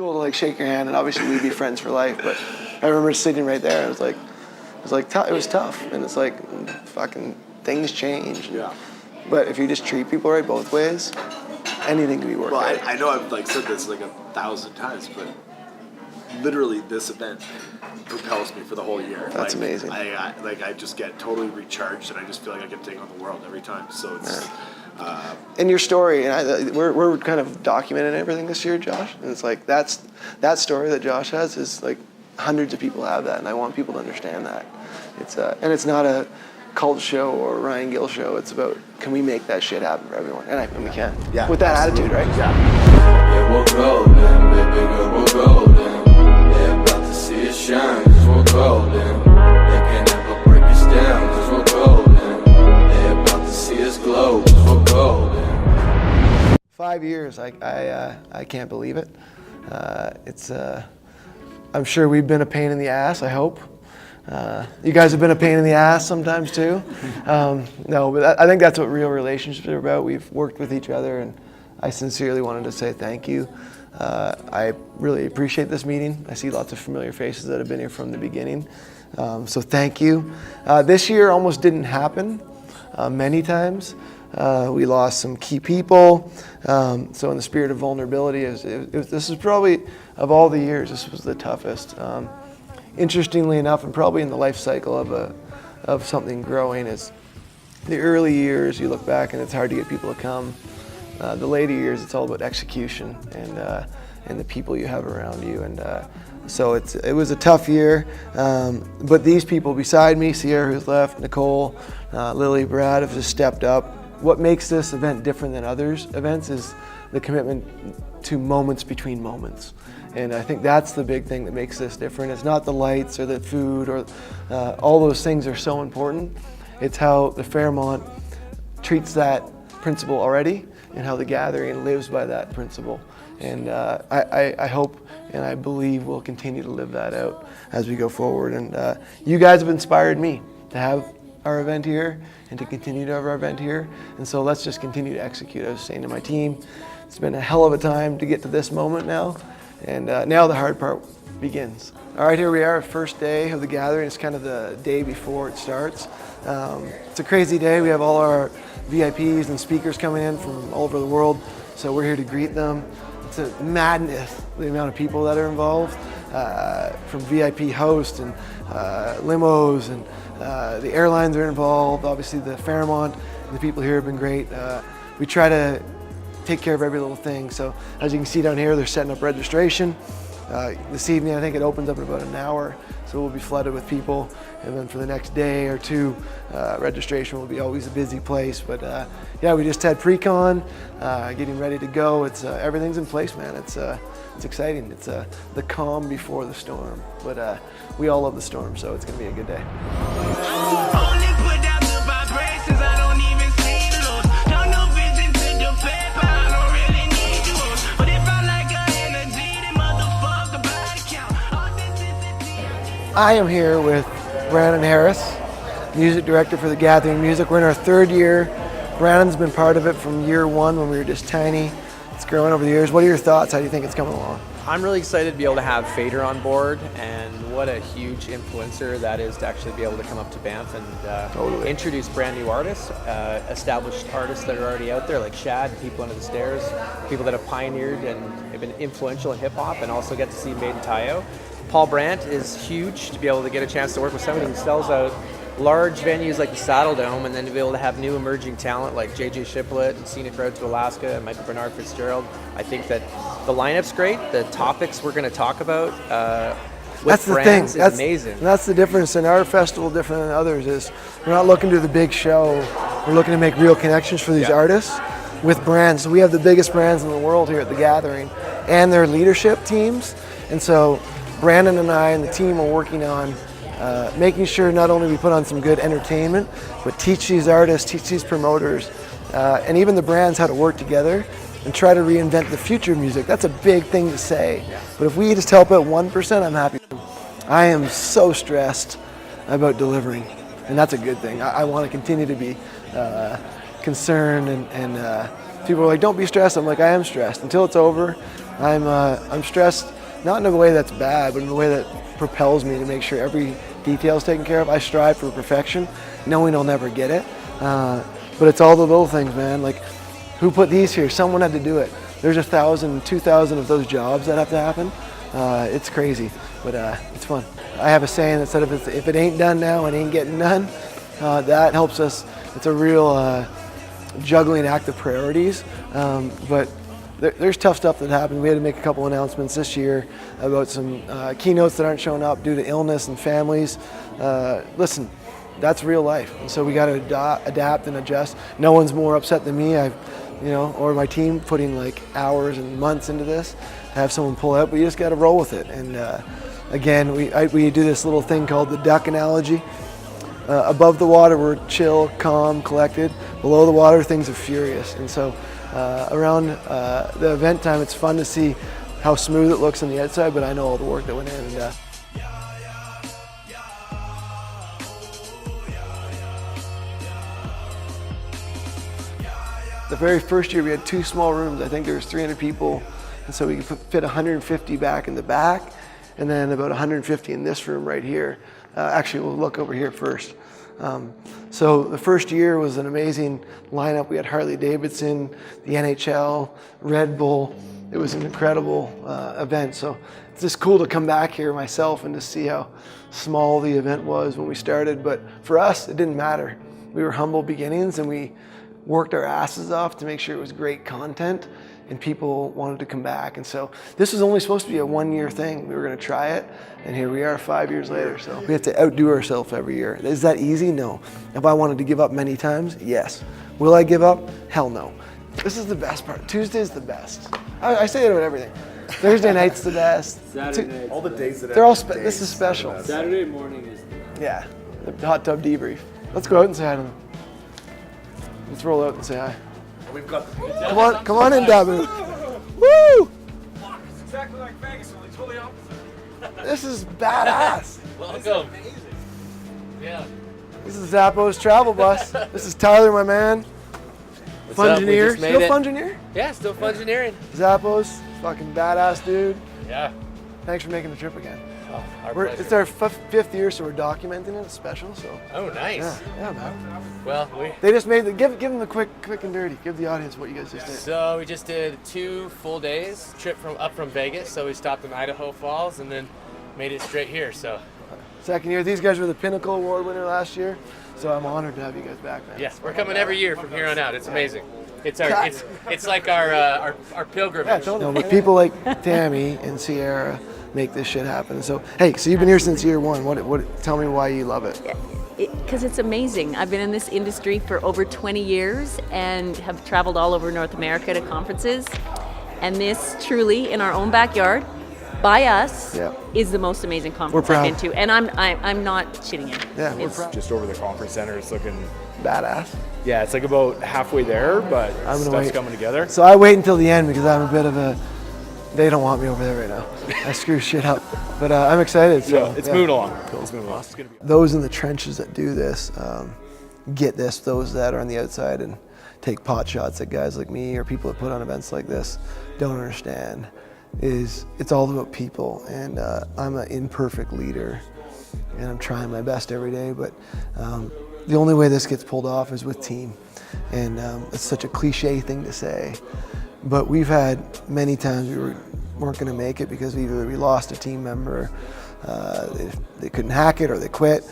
cool to like shake your hand, and obviously we'd be friends for life. But I remember sitting right there. It was tough, and it's like fucking things change. Yeah. But if you just treat people right both ways, anything can be worked out. I know I've like said this like 1,000 times, but literally this event propels me for the whole year. That's amazing. I just get totally recharged, and I just feel like I can take on the world every time. So it's. And your story, and we're kind of documenting everything this year, Josh. And it's like that story that Josh has is like hundreds of people have that, and I want people to understand that. And it's not a cult show or a Ryan Gill show. It's about, can we make that shit happen for everyone? And we can. Yeah, with that attitude, right? Yeah, we'll golden, baby girl, we'll golden. They're about to see us shine, cause we're golden. They can never break us down, cause we're golden. They're about to see us glow, cause we're golden. 5 years, I can't believe it. I'm sure we've been a pain in the ass, I hope. You guys have been a pain in the ass sometimes too. No, but I think that's what real relationships are about. We've worked with each other, and I sincerely wanted to say thank you. I really appreciate this meeting. I see lots of familiar faces that have been here from the beginning. So thank you. This year almost didn't happen many times. We lost some key people. So in the spirit of vulnerability, this is probably, of all the years, this was the toughest. Interestingly enough, and probably in the life cycle of something growing, is the early years, you look back and it's hard to get people to come. The later years, it's all about execution and the people you have around you. And so it was a tough year. But these people beside me, Sierra who's left, Nicole, Lily, Brad, have just stepped up. What makes this event different than others events is the commitment to moments between moments. And I think that's the big thing that makes this different. It's not the lights or the food or all those things are so important. It's how the Fairmont treats that principle already and how the gathering lives by that principle. And I hope and I believe we'll continue to live that out as we go forward. And you guys have inspired me to have our event here and to continue to have our event here. And so let's just continue to execute. I was saying to my team, it's been a hell of a time to get to this moment now. And now the hard part begins. All right, here we are, first day of the gathering. It's kind of the day before it starts. It's a crazy day. We have all our VIPs and speakers coming in from all over the world. So we're here to greet them. It's a madness, the amount of people that are involved, from VIP hosts and limos, and the airlines are involved. Obviously the Fairmont and the people here have been great. We try to take care of every little thing. So as you can see down here, they're setting up registration. This evening, I think it opens up in about an hour, so we'll be flooded with people. And then for the next day or two, registration will be always a busy place. But yeah, we just had pre-con, getting ready to go. It's everything's in place, man. It's exciting. It's the calm before the storm. But we all love the storm, so it's gonna be a good day. I am here with Brandon Harris, music director for the Gathering Music. We're in our third year. Brandon's been part of it from year one when we were just tiny. It's growing over the years. What are your thoughts? How do you think it's coming along? I'm really excited to be able to have Fader on board, and what a huge influencer that is to actually be able to come up to Banff and introduce brand new artists, established artists that are already out there like Shad, People Under the Stairs, people that have pioneered and have been influential in hip hop, and also get to see Made in Tayo. Paul Brandt is huge to be able to get a chance to work with somebody who sells out large venues like the Saddle Dome, and then to be able to have new emerging talent like JJ Shiplet and Scenic Road to Alaska and Michael Bernard Fitzgerald. I think that the lineup's great. The topics we're going to talk about with brands is amazing. And that's the difference in our festival, different than others, is we're not looking to do the big show. We're looking to make real connections for these artists with brands. So we have the biggest brands in the world here at the Gathering and their leadership teams. And so Brandon and I and the team are working on making sure not only we put on some good entertainment, but teach these artists, teach these promoters, and even the brands how to work together and try to reinvent the future of music. That's a big thing to say. But if we just help out 1%, I'm happy. I am so stressed about delivering, and that's a good thing. I want to continue to be concerned, and people are like, don't be stressed. I'm like, I am stressed. Until it's over, I'm stressed, not in a way that's bad, but in a way that propels me to make sure every detail is taken care of. I strive for perfection, knowing I'll never get it. But it's all the little things, man. Like, who put these here? Someone had to do it. There's 1,000, 2,000 of those jobs that have to happen. It's crazy, but it's fun. I have a saying that said, if it ain't done now, it ain't getting done. That helps us. It's a real juggling act of priorities. But there's tough stuff that happened. We had to make a couple announcements this year about some keynotes that aren't showing up due to illness and families. Listen, that's real life, and so we got to adapt and adjust. No one's more upset than me. Or my team putting like hours and months into this to have someone pull out, but you just got to roll with it. And again, we do this little thing called the duck analogy. Above the water, we're chill, calm, collected. Below the water, things are furious. And so around the event time, it's fun to see how smooth it looks on the outside, but I know all the work that went in. And, the very first year we had 2 small rooms. I think there was 300 people, and so we could fit 150 back in the back, and then about 150 in this room right here. Actually, we'll look over here first. So the first year was an amazing lineup. We had Harley Davidson, the NHL, Red Bull. It was an incredible event. So it's just cool to come back here myself and to see how small the event was when we started. But for us, it didn't matter. We were humble beginnings, and we worked our asses off to make sure it was great content and people wanted to come back. And so this was only supposed to be a 1-year thing. We were going to try it, and here we are 5 years later. So we have to outdo ourselves every year. Is that easy? No. Have I wanted to give up many times? Yes. Will I give up? Hell no. This is the best part. Tuesday's the best. I say that about everything. Thursday night's the best. Saturday. All the days that they're all. This is special. Saturday morning is. Yeah. The hot tub debrief. Let's go out and say hi to them. Let's roll out and say hi. We've got the Come on in, Dabu. Woo! It's exactly like Vegas, only totally opposite. This is badass. Welcome. Yeah. This is Zappos travel bus. This is Tyler, my man. What's up? We Fungineer. just made Still it. Fungineer? Yeah, still fungineering. Zappos, fucking badass dude. Yeah. Thanks for making the trip again. Oh, our pleasure. It's our 5th year, so we're documenting it. It's special, so. Oh, nice. Yeah, man. Well, They just made give them the quick and dirty. Give the audience what you guys just did. so we just did 2 full days trip up from Vegas. So we stopped in Idaho Falls and then made it straight here. So 2nd year. These guys were the Pinnacle Award winner last year, so I'm honored to have you guys back, man. yes, we're coming every year from here on out. It's amazing. It's like our pilgrimage. Yeah, totally. No, but people like Tammy and Sierra make this shit happen. So, hey, so you've been here since year 1. What? Tell me why you love it. Because it's amazing. I've been in this industry for over 20 years and have traveled all over North America to conferences. And this truly, in our own backyard, by us, is the most amazing conference I've been to. And I'm not shitting you. Yeah, we're It's- proud. just over the conference center. It's looking. Badass. Yeah, it's like about halfway there, but I'm gonna stuff's wait. coming together. So I wait until the end because I'm a bit of a. They don't want me over there right now. I screw shit up, but I'm excited. So So it's moving along. It's moving along. It's gonna be. Those in the trenches that do this get this. Those that are on the outside and take pot shots at guys like me or people that put on events like this don't understand. It's all about people, and I'm an imperfect leader, and I'm trying my best every day. But the only way this gets pulled off is with team, and it's such a cliche thing to say. But we've had many times we weren't going to make it because either we lost a team member, they couldn't hack it, or they quit,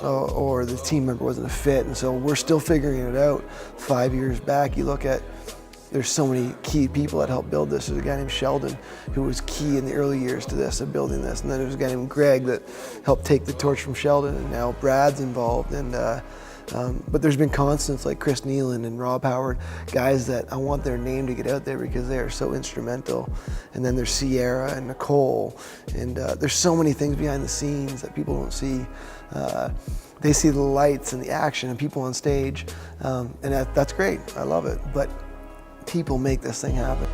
or the team member wasn't a fit. And so we're still figuring it out. 5 years back, you look at, there's so many key people that helped build this. There's a guy named Sheldon who was key in the early years to this, of building this. And then there's a guy named Greg that helped take the torch from Sheldon, and now Brad's involved. And but there's been constants like Chris Nealon and Rob Howard, guys that I want their name to get out there because they are so instrumental. And then there's Sierra and Nicole, and there's so many things behind the scenes that people don't see. They see the lights and the action and people on stage, and that's great. I love it. But people make this thing happen.